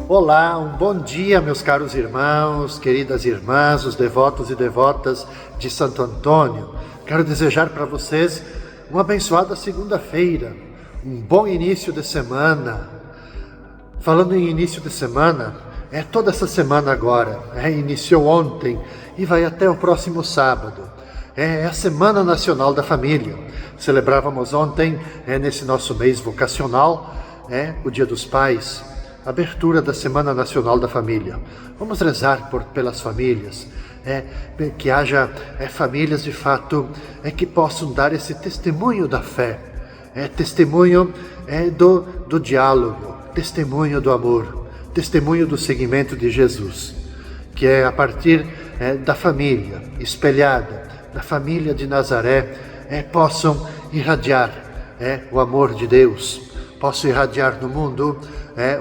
Olá, um bom dia, meus caros irmãos, queridas irmãs, os devotos e devotas de Santo Antônio. Quero desejar para vocês uma abençoada segunda-feira, um bom início de semana. Falando em início de semana, toda essa semana agora, iniciou ontem e vai até o próximo sábado. É a Semana Nacional da Família. Celebrávamos ontem, nesse nosso mês vocacional, o Dia dos Pais, abertura da Semana Nacional da Família. Vamos rezar pelas famílias, que haja famílias de fato que possam dar esse testemunho da fé, testemunho do diálogo, testemunho do amor, testemunho do seguimento de Jesus, que é a partir da família espelhada, da família de Nazaré, possam irradiar o amor de Deus, possam irradiar no mundo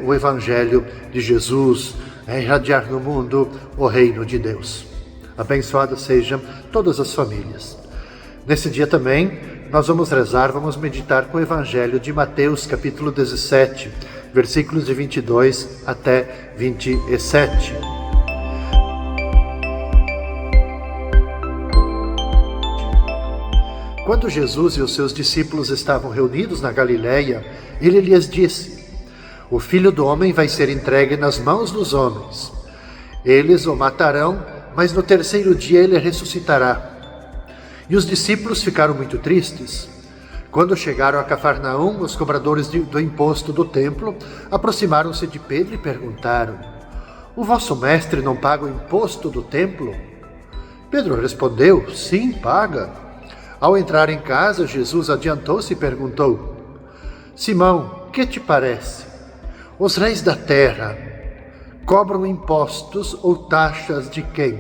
o Evangelho de Jesus, irradiar no mundo o reino de Deus. Abençoadas sejam todas as famílias. Nesse dia também, nós vamos rezar, vamos meditar com o Evangelho de Mateus, capítulo 17, versículos de 22 até 27. Quando Jesus e os seus discípulos estavam reunidos na Galileia, ele lhes disse: o Filho do Homem vai ser entregue nas mãos dos homens. Eles o matarão, mas no terceiro dia ele ressuscitará. E os discípulos ficaram muito tristes. Quando chegaram a Cafarnaum, os cobradores do imposto do templo aproximaram-se de Pedro e perguntaram: o vosso mestre não paga o imposto do templo? Pedro respondeu: sim, paga. Ao entrar em casa, Jesus adiantou-se e perguntou: Simão, que te parece? Os reis da terra cobram impostos ou taxas de quem?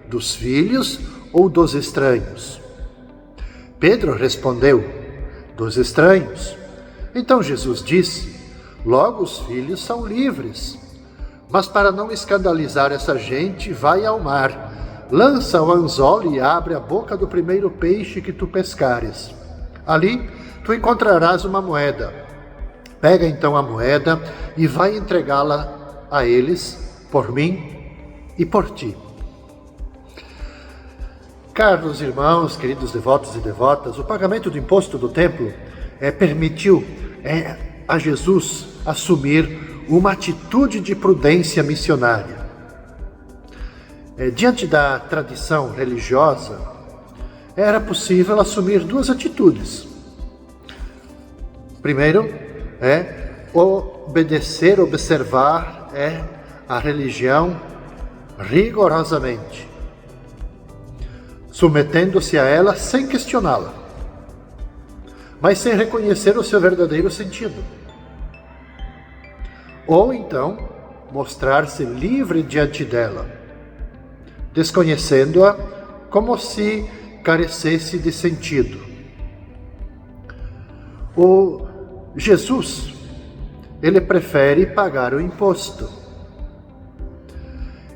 Dos filhos ou dos estranhos? Pedro respondeu: dos estranhos. Então Jesus disse: logo os filhos são livres. Mas para não escandalizar essa gente, vai ao mar, lança o anzol e abre a boca do primeiro peixe que tu pescares. Ali tu encontrarás uma moeda. Pega então a moeda e vai entregá-la a eles, por mim e por ti. Caros irmãos, queridos devotos e devotas, o pagamento do imposto do templo permitiu a Jesus assumir uma atitude de prudência missionária. Diante da tradição religiosa, era possível assumir duas atitudes. Primeiro, observar a religião rigorosamente, submetendo-se a ela sem questioná-la, mas sem reconhecer o seu verdadeiro sentido. Ou então, mostrar-se livre diante dela, desconhecendo-a como se carecesse de sentido. Jesus, ele prefere pagar o imposto.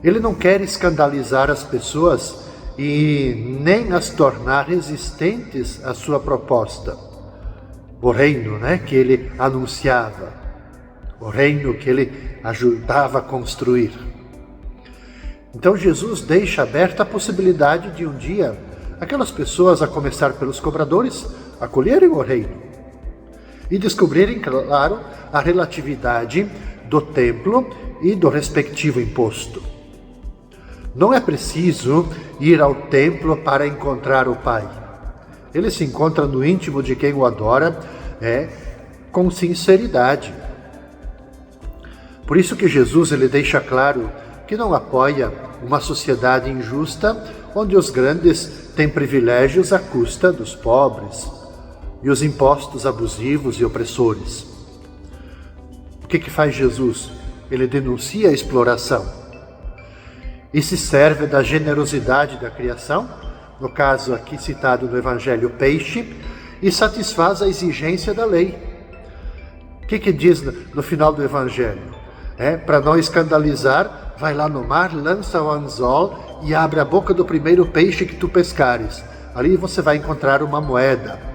Ele não quer escandalizar as pessoas e nem as tornar resistentes à sua proposta. O reino, que ele anunciava, o reino que ele ajudava a construir. Então Jesus deixa aberta a possibilidade de um dia aquelas pessoas, a começar pelos cobradores, acolherem o reino e descobrirem, claro, a relatividade do templo e do respectivo imposto. Não é preciso ir ao templo para encontrar o Pai. Ele se encontra no íntimo de quem o adora, com sinceridade. Por isso que Jesus ele deixa claro que não apoia uma sociedade injusta, onde os grandes têm privilégios à custa dos pobres, e os impostos abusivos e opressores. O que faz Jesus? Ele denuncia a exploração e se serve da generosidade da criação, no caso aqui citado no Evangelho, peixe, e satisfaz a exigência da lei. O que diz no final do Evangelho? Para não escandalizar, vai lá no mar, lança o anzol e abre a boca do primeiro peixe que tu pescares. Ali você vai encontrar uma moeda.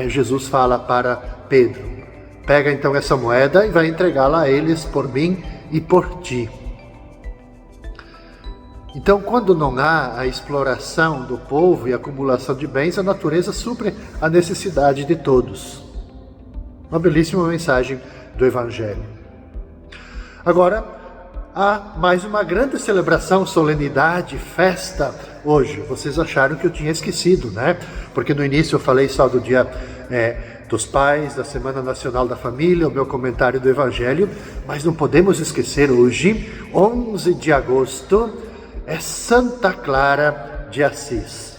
Jesus fala para Pedro: pega então essa moeda e vai entregá-la a eles por mim e por ti. Então, quando não há a exploração do povo e a acumulação de bens, a natureza supre a necessidade de todos. Uma belíssima mensagem do Evangelho. Agora, há mais uma grande celebração, solenidade, festa hoje. Vocês acharam que eu tinha esquecido, né? Porque no início eu falei só do dia dos pais, da Semana Nacional da Família, o meu comentário do Evangelho, mas não podemos esquecer hoje, 11 de agosto, é Santa Clara de Assis.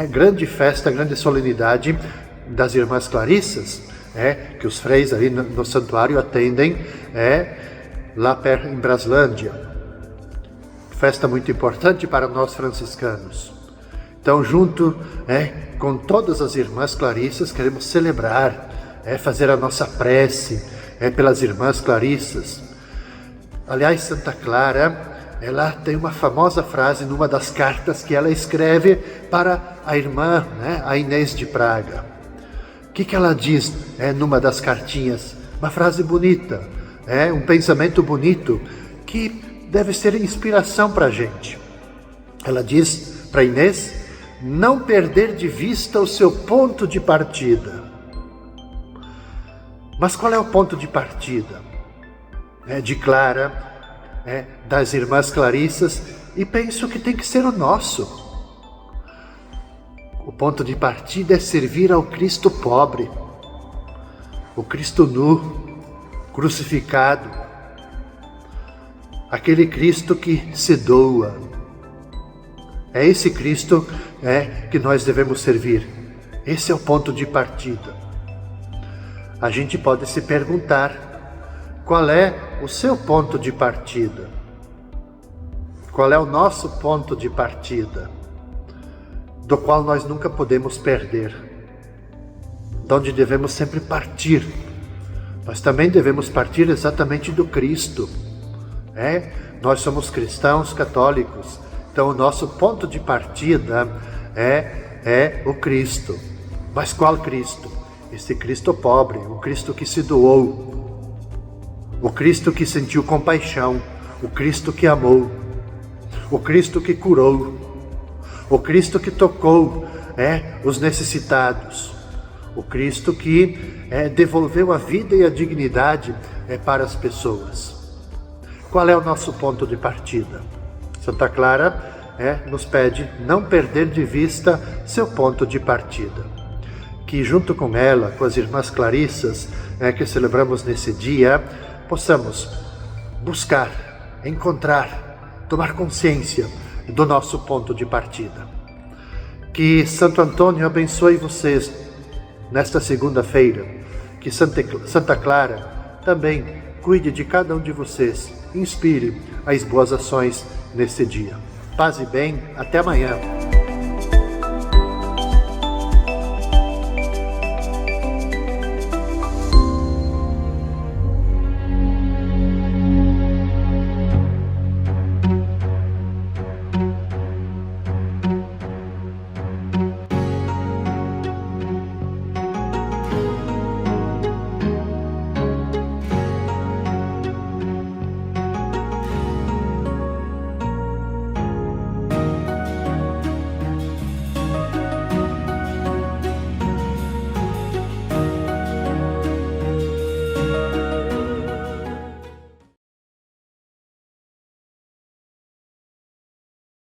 Grande festa, grande solenidade das Irmãs Clarissas, que os freis ali no santuário atendem, lá em Braslândia. Festa muito importante para nós franciscanos. Então, junto com todas as Irmãs Clarissas, queremos celebrar, fazer a nossa prece pelas Irmãs Clarissas. Aliás, Santa Clara, ela tem uma famosa frase numa das cartas que ela escreve para a irmã, a Inês de Praga. O que ela diz numa das cartinhas? Uma frase bonita, um pensamento bonito que deve ser inspiração para a gente. Ela diz para Inês: não perder de vista o seu ponto de partida. Mas qual é o ponto de partida? De Clara, das Irmãs Clarissas, e penso que tem que ser o nosso. O ponto de partida é servir ao Cristo pobre, o Cristo nu, crucificado, aquele Cristo que se doa. É esse Cristo que nós devemos servir. Esse é o ponto de partida. A gente pode se perguntar: qual é o seu ponto de partida? Qual é o nosso ponto de partida? Do qual nós nunca podemos perder. De onde devemos sempre partir. Nós também devemos partir exatamente do Cristo. Nós somos cristãos católicos. Então o nosso ponto de partida é o Cristo. Mas qual Cristo? Esse Cristo pobre, o Cristo que se doou. O Cristo que sentiu compaixão, o Cristo que amou, o Cristo que curou, o Cristo que tocou os necessitados, o Cristo que devolveu a vida e a dignidade para as pessoas. Qual é o nosso ponto de partida? Santa Clara nos pede não perder de vista seu ponto de partida. Que junto com ela, com as Irmãs Clarissas, que celebramos nesse dia, possamos buscar, encontrar, tomar consciência do nosso ponto de partida. Que Santo Antônio abençoe vocês nesta segunda-feira. Que Santa Clara também cuide de cada um de vocês. Inspire as boas ações nesse dia. Paz e bem, até amanhã.